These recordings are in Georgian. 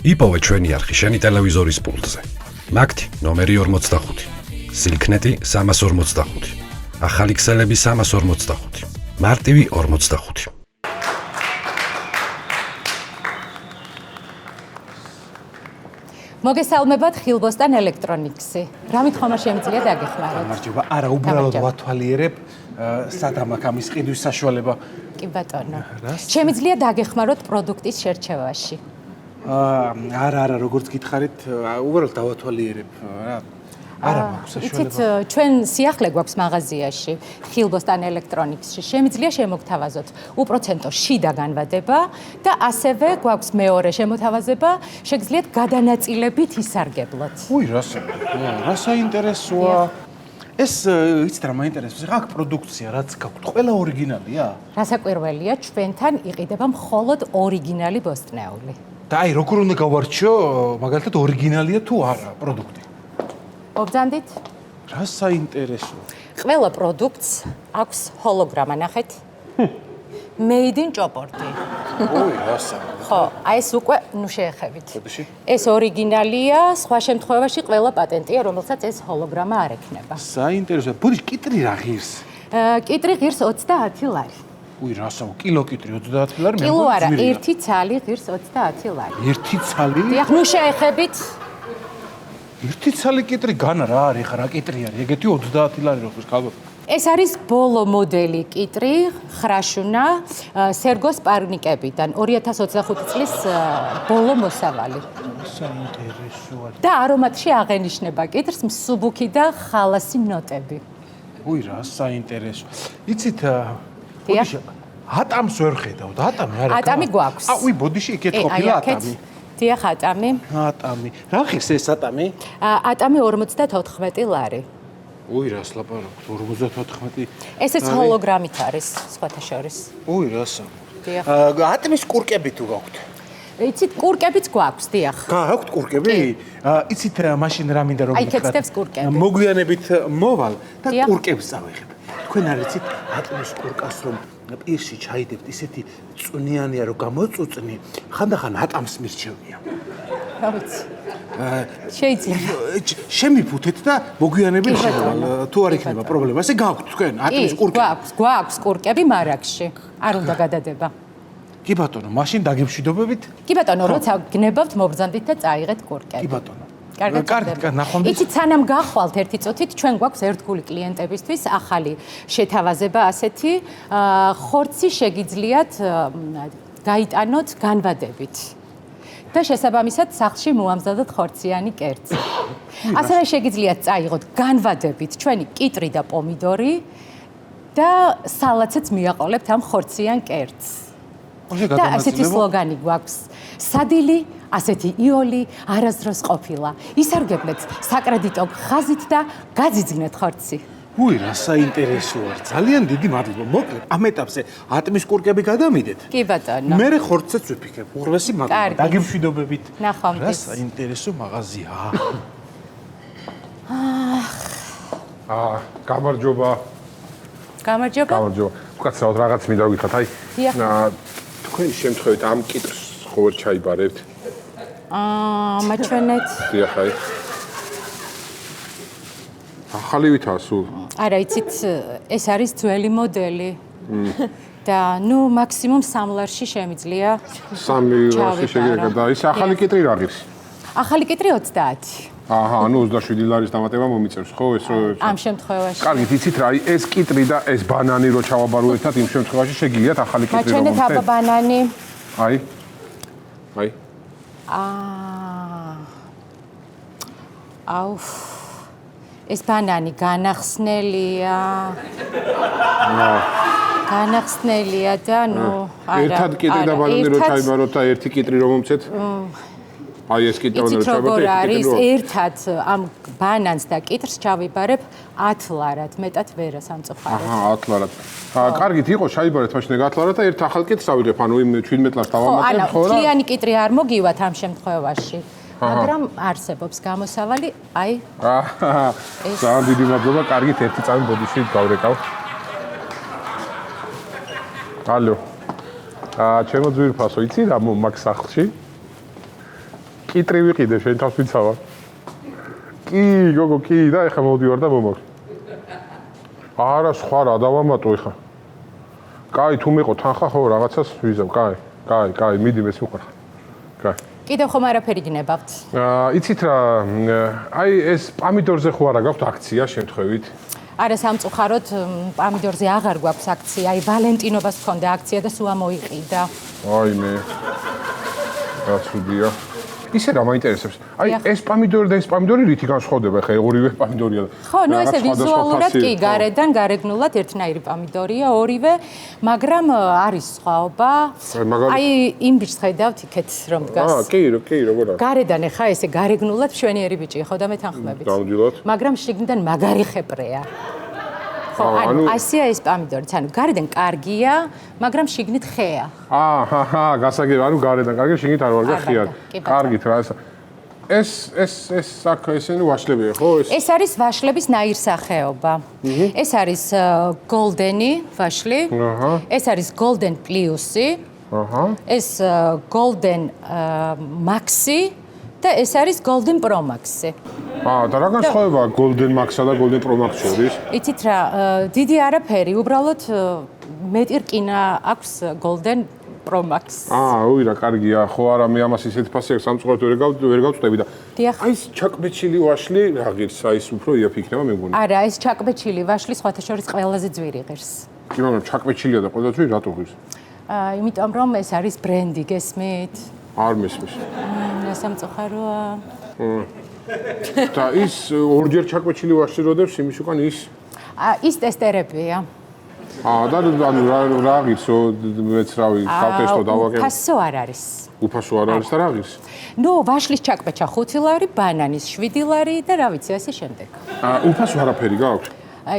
იპოვე ჩვენი არხი შენი ტელევიზორის პულტზე. მაგთი ნომერი 45, სილქნეტი 345, ახალი ქსელები 345, მარტივი 45. მოგესალმებათ ხილბოსტან ელექტრონიქსი. რა მithoma შემიძლია დაგეხმაროთ? გამარჯობა. არა, უბრალოდ ვათვალიერებ სადამაკ ამის ყიდვის საშუალება. კი ბატონო. შემიძლია დაგეხმაროთ პროდუქტის შერჩევაში. არა, როგორც გითხარით, უბრალოდ დავათვალიერებ რა. არა მაქვს საშუალება. იცით, ჩვენ სიახლე გვაქვს მაღაზიაში, ხილბოსტან ელექტრონიქსში. შემიძლია შემოგთავაზოთ უპროცენტო შიდა განვადება და ასევე გვაქვს მეორე შემოთავაზება, შეგიძლიათ გადანაწილებით ისარგებლოთ. უი, რა საინტერესოა. ეს იცით რა მაინტერესებს? რა აქ პროდუქცია, რაც გაქვთ, ყველა ორიგინალია? რასაკვირველია, ჩვენთან იყიდება მხოლოდ ორიგინალი ბოსტნეული. და აი, როგორ უნდა გავარჩიო, მაგალითად ორიგინალია თუ არა პროდუქტი? მობრძანდით? რა საინტერესოა. ყველა პროდუქტს აქვს ჰოლოგრამა, ნახეთ? Made in ჭოპორტი. ოი, რასა. ხო, აი ეს უკვე ნუ შეეხებით. ბოდიში? ეს ორიგინალია, სხვა შემთხვევაში ყველა პატენტია, რომელსაც ეს ჰოლოგრამა არ ექნება. საინტერესოა. ბოდიში, კიტრი რა ღირს? კიტრი ღირს 20 ლარი. უი, რასა, კილო კიტრი 30 ლარი მე. კილო არა, ერთი ცალი ღირს 20 ლარი. ერთი ცალი? დიახ, ნუ შეეხებით. ერთი ცალი კიტრი განა რა არის ხა რა კიტრი არის? ეგეთი 30 ლარი როხოს ქალბატონო. ეს არის ბოლო მოდელი კიტრი, ხრაშუნა, სერგოს პარნიკებიდან 2025 წლის ბოლო მოსავალი. საინტერესოა. და არომატში აღენიშნება კიტრს მსუბუქი და ხალასი ნოტები. უი, რა საინტერესოა. იცით, ბოდიში, ატამს ვერ ხედავთ, ატამი არა. ატამი გვაქვს. უი, ბოდიში იქეთ ყოფილა ატამი. დიახ, ატამი. ატამი. რა ღირს ეს ატამი? ატამი 54 ლარი. უი, რას ლაპარაკობთ? 54. ესეც ჰოლოგრამით არის, სხვათა შორის. უი, რასა. დიახ. ატმის კურკები თუ გაქვთ? იცით, კურკებიც გვაქვს, დიახ. გაქვთ კურკები? იცით, მაშინ რა მინდა რომ აი, კეთდებს კურკები. მოგვიანებით მოვალ და დიახ. კურკებს წავიღებ. თქვენ არ იცით, ატმის კურკას რომ პირში ჩაიდებთ, ისეთი წვნიანია რომ გამოწუწნი, ხანდახან ატამს მირჩევნია. რა ვიცი. შეიძლება. შემიფუთეთ და მოგვიანებით შევალ, თუ არ იქნება პრობლემა. ესე გაქვთ თქვენ ატმის კურკები? გვაქვს კურკები მარაგში. არ უნდა გადადება. კი ბატონო, მაშინ დაგემშვიდობებით? კი ბატონო, როცა გნებავთ, მობრძანდით და წაიღეთ კურკები. კი ბატონო. კარგად, ნახვამდის. იცით, სანამ გახვალთ ერთი წუთით, ჩვენ გვაქვს ერთგული კლიენტებისთვის ახალი შეთავაზება ასეთი, ხორცი შეგიძლიათ გაიტანოთ განვადებით. და შესაბამისად სახლში მოამზადოთ ხორციანი კერძი. ასევე შეგიძლიათ წაიღოთ განვადებით ჩვენი კიტრი და პომიდორი და სალაცეც მიაყოლებთ ამ ხორციან კერძს. და ასეთი სლოგანი გვაქვს. სადილი, ასეთი იოლი არასდროს ყოფილა. ისარგებლეთ საკრედიტო ხაზით და გაძიძგნეთ ხორცი. უი, რა საინტერესოა. ძალიან დიდი მადლობა. მოკლედ, ამ ეტაპზე ატმის კურკები გადამიდეთ. კი ბატონო. მე ხორცეც ვიფიქრებ. უღრესი მადლობა. დაგემშვიდობებით. ნახვამდის. რა საინტერესო მაღაზია. გამარჯობა. გამარჯობა. უკაცრავად რაღაც მინდა გითხრათ, აი. დიახ. თქვენი შემთხვევით ამ კიტრს ხوار ჩაიბარებთ? მაჩვენეთ. დიახ, აი. ახალი ვითაა სულ? არა, იცით, ეს არის ძველი მოდელი. და ნუ მაქსიმუმ 3 ლარში შემიძლია. 3 ლარში შეგიძლია და ის ახალი კიტრი რა ღირს? ახალი კიტრი 30. აჰა, ანუ 27 ლარის დამატება მომიწევს, ხო, ეს რო ამ შემთხვევაში. კარგი, იცით რა, ეს კიტრი და ეს ბანანი რო ჩავაბარო ერთად, იმ შემთხვევაში შეგიძლიათ ახალი კიტრი რომ მაჩვენეთ აბა ბანანი. აი. აუ. ეს ბანანი განახსნელია. განახსნელია და ნუ არა. ერთად კიტრი და ბანანი რო ჩაიბაროთ და ერთი კიტრი რომ მომცეთ? აი ეს კიტრი რომ ჩაიბაროთ, არის ერთად ამ ბანანს და კიტრს ჩავიბარებ 10 ლარად, მეტად ვერ სამწუხაროდ. აჰა, 10 ლარად. კარგით იყო, ჩაიბარეთ მაშინ 10 ლარად და ერთ ახალ კიტრს ავიღებ, ანუ იმ 17 ლარს დავამატებ, ხო რა? მთლიანი კიტრი არ მოგივათ ამ შემთხვევაში. მაგრამ არსებობს გამოსავალი, აი. ძალიან დიდი მადლობა, კარგით ერთი წამი ბოდიში გავრეკავ. ალო. ჩემო ძვირფასო, იცი რა მაქვს სახლში? კიტრი ვიყიდე შენ თავს ვიცავარ. კი, გოგო, კი და ეხლა მოვდივარ და მომაქვს. არა, სხვა რა დავამატო ეხლა. კაი, თუ მეყო თანხა ხო რაღაცას ვიზავ, კაი, მიდი მეც მიყვარხარ. კაი. კიდევ ხომ არაფერი გნებავთ? იცით რა, აი ეს პამიდორზე ხო არა გაქვთ აქცია შემთხვევით? არა, სამწუხაროდ პამიდორზე აღარ გვაქვს აქცია. აი ვალენტინობას ჰქონდა აქცია და სულ ამოიყიდა. აი მე. რა ცუდია. ისე რა მაინტერესებს. აი ეს პამიდორი და ეს პამიდორი რითი განსხვავდება? ხა ორივე პამიდორია. ხო, ნუ ესე ვიზუალურად კი გარედან გარეგნულად ერთნაირი პამიდორია, ორივე, მაგრამ არის სხვაობა. აი იმ ბიჭს ხედავთ იქეთ რომ დგას. კი, როგორ არის? გარედან ხა ესე გარეგნულად მშვენიერი ბიჭია, ხო და მეთანხმებით. დავდილოთ. მაგრამ შიგნიდან მაგარი ხეპრეა. ხო, ანუ ასია ეს პამიდორიც, ანუ გარედან კარგია, მაგრამ შიგნით ხეა. გასაგებია, ანუ გარედან კარგია, შიგნით არ ვარ ხეა. კარგით რა ეს აქ ესენი ვაშლებია, ხო? ეს არის ვაშლების ნაირსახეობა. ეს არის გოლდენი ვაშლი. ეს არის გოლდენ პლუსი. ეს გოლდენ მაქსი და ეს არის გოლდენ პრო მაქსი. და რა განსხვავებაა გოლდენ მაქსსა და გოლდენ პრო მაქსს შორის? იცით რა, დიდი არაფერი, უბრალოდ მეტი რკინა აქვს გოლდენ პრო მაქსს. უი რა კარგია, ხო არა მე ამას ისეთ ფასი აქვს სამწუხაროდ ვერ გავწვდები და აი ეს ჩაკბეჩილი ვაშლი რა ღირს, აი ეს უფრო იაფი იქნება მე მგონი. არა, ეს ჩაკბეჩილი ვაშლი სხვათა შორის ყველაზე ძვირი ღირს. კი, მაგრამ ჩაკბეჩილია და ყველა ძვირი რატო ღირს? იმიტომ რომ ეს არის ბრენდი, გესმით? არ მესმის. რა სამწუხაროა. და ის ორჯერ ჩაკბეჩილი ვაშლი როდებს იმის უკან ის? ის ტესტერებია. და ანუ რა ღირსო, მეც რავი, გავტესტო დავაკეთე. უფასო არ არის. უფასო არ არის და რა ღირს? ნუ ვაშლის ჩაკბეჩა 5 ლარი, ბანანის 7 ლარი და რა ვიცი, ასე შემდეგ. უფასო არაფერი გაქვთ?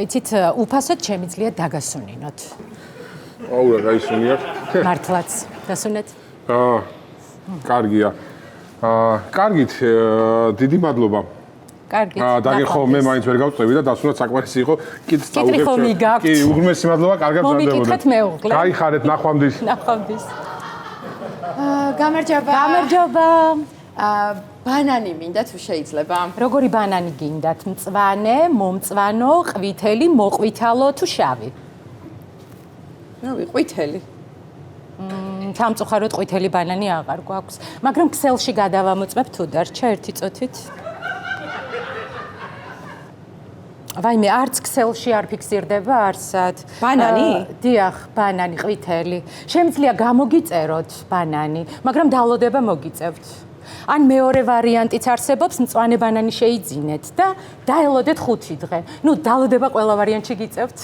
იცით, უფასოდ შემიძლია დაგასუნინოთ. რა გაისუნიათ? მართლაც, დასუნეთ. კარგია. კარგით, დიდი მადლობა. კარგით. დაგეხო, მე მაინც ვერ გავწევი და დასუნოთ საკმარისი იყო. კიდე კითხი ხომ მიგაქვთ? კი, უღრმესი მადლობა, კარგად მზადდებოდა. მომიკითხეთ მეუღლე. გაიხარეთ, ნახვამდის. ნახვამდის. გამარჯობა. გამარჯობა. ბანანი მინდა თუ შეიძლება? როგორი ბანანი გინდათ? მწვანე, მომწვანო, ყვითელი, მოყვითალო თუ შავი? რავი, ყვითელი. სამწუხაროდ ყვითელი ბანანი აღარ გვაქვს, მაგრამ ქსელში გადავამოწმებ თუ დარჩა ერთი წუთით. ვაიმე, არც ქსელში არ ფიქსირდება არსად. ბანანი? დიახ, ბანანი ყვითელი. შემიძლია გამოგიწეროთ ბანანი, მაგრამ დალოდება მოგიწევთ. ან მეორე ვარიანტიც არსებობს, მწვანე ბანანი შეიძინეთ და დაელოდეთ 5 დღე. ნუ დალოდება ყველა ვარიანტში გიწევთ.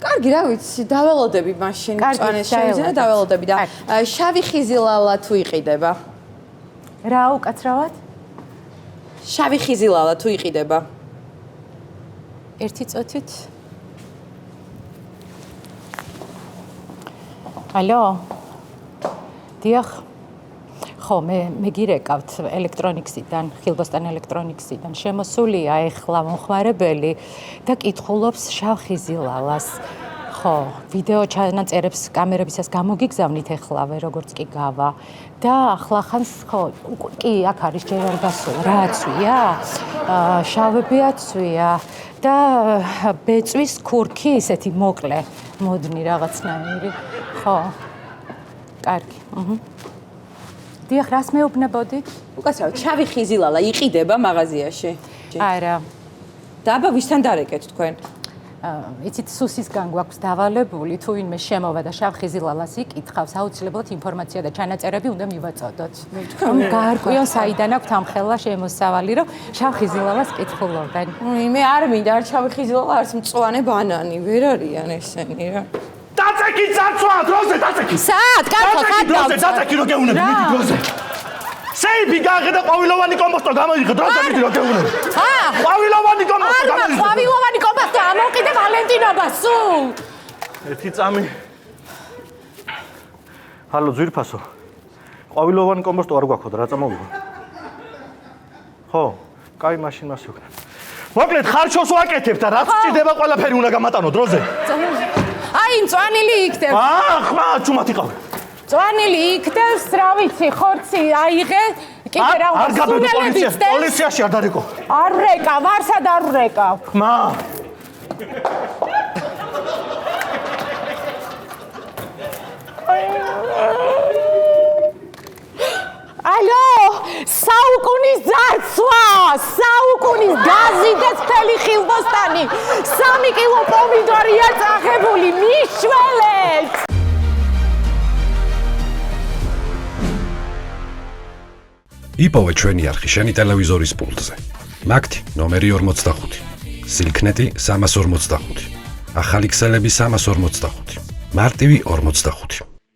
კარგი, რა ვიცი, დაველოდები მაშინ, მწვანეს შევიძინე და დაველოდები და შავი ხიზილალა თუ იყიდება? რა უკაცრავად? შავი ხიზილალა თუ იყიდება? ერთი წუთით. ალო. დიახ. ხო, მე გირეკავთ ელექტრონიქსიდან, ხილბოსტან ელექტრონიქსიდან. შემოსულია ეხლა მომხმარებელი და კითხულობს შავ ხიზილალას. ხო, ვიდეო ჩანაწერებს კამერებისას გამოგიგზავნით ეხლავე, როგორც კი გავა. და ახლახანს, ხო, კი, აქ არის ჯერ არ გასულა. რა აცვია? შავებია ცვია და ბეწვის ქურქი ისეთი მოკლე, მოდნი რაღაცნაირი. ხო. კარგი. დიახ, რას მეუბნებოდით? უკაცრავად, შავი ხიზილალა იყიდება მაღაზიაში? არა. და აბა ვისთან დარეკეთ თქვენ? იცით, სუსისგან გვაქვს დავალებული, თუ ვინმე შემოვა და შავ ხიზილალას იკითხავს, აუცილებლად ინფორმაცია და ჩანაწერები უნდა მივაწოდოთ. რომ გაარკვიონ საიდან აქვთ ამ ხელა შემოსავალი, რომ შავ ხიზილალას კითხულობენ. მე არ მინდა არ შავი ხიზილალა, არც მწვანე ბანანი, ვერ არიან ესენი რა. დაწეკი წარწვა, დროზე დაწეკი. საათ, კაცო, საათ დროზე დაწეკი რო გეუნები, მიდი დროზე. სეიფი გაახედა ყვავილოვანი კომპოსტო გამოიღე, დროზე მიდი რო გეუნები. ყვავილოვანი კომპოსტო გამოიღე. ყვავილოვანი კომპოსტო ამოვყიდე ვალენტინობას სულ. ერთი წამი. ჰალო, ძვირფასო. ყვავილოვანი კომპოსტო არ გვაქვს, რა წამოვიღო? ხო, კაი, მაშინ მას ვქნა. მოკლედ ხარჩოს ვაკეთებ და რაც ჭირდება ყველაფერი უნდა გამატანო დროზე. აი, მწვანილი იქნებ. ხმა, ჩუმად იყავ. მწვანილი იქნებს, რა ვიცი, ხორცი აიღე, კიდე რა არ გაბედო სუნელებიც და პოლიციაში არ დარეკო. არ რეკა, ვარსად არ რეკა. მა ალო, საუკუნის ძარცვა, საუკუნის გაზი და წელი ხილბოსტანი, 3 კილო პომიდორია წახებული, მიშველეთ! იპოვე ჩვენი არხი შენი ტელევიზორის პულტზე. მაგთი ნომერი 45, სილქნეტი 345, ახალი ქსელები 345, მარტივი 45.